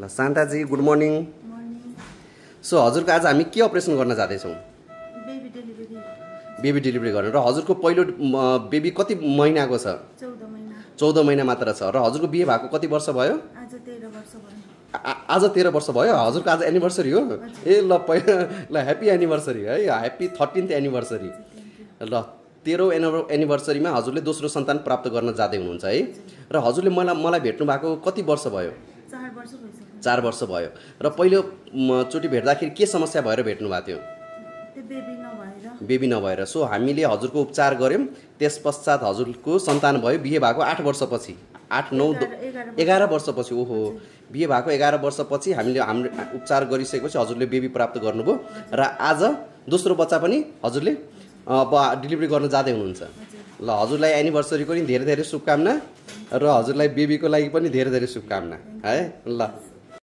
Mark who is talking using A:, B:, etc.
A: ल शान्ताजी good morning. So हजुरको आज हामी के अपरेसन गर्न जाँदैछौँ? बेबी डेलिभरी गर्न। र हजुरको पहिलो बेबी कति महिनाको छ? 14 महिना मात्र छ। र हजुरको बिहे भएको कति वर्ष भयो?
B: आज 13 वर्ष भयो।
A: आज 13 वर्ष भयो। हजुरको आज एनिभर्सरी हो? ए ल ल ह्याप्पी एनिभर्सरी है, ह्याप्पी 13th एनिभर्सरी। ल 13औं एनिभर्सरीमा हजुरले दोस्रो सन्तान प्राप्त गर्न जाँदै हुनुहुन्छ है। र हजुरले मलाई भेट्नु भएको कति वर्ष भयो?
B: 4 वर्ष भइसक्यो।
A: 4 वर्ष भयो। र पहिलो चोटि भेट्दाखेरि के समस्या भएर भेट्नु भएको थियो? बेबी नभएर। सो हामीले हजुरको उपचार गऱ्यौँ, त्यस पश्चात हजुरको सन्तान भयो। बिहे भएको 8 वर्षपछि, 11 वर्षपछि, ओहो बिहे भएको 11 वर्षपछि हामीले हाम्रो उपचार गरिसकेपछि हजुरले बेबी प्राप्त गर्नुभयो। र आज दोस्रो बच्चा पनि हजुरले डेलिभरी गर्न जाँदै हुनुहुन्छ। ल हजुरलाई एनिभर्सरीको पनि धेरै धेरै शुभकामना र हजुरलाई बेबीको लागि पनि धेरै धेरै शुभकामना है। ल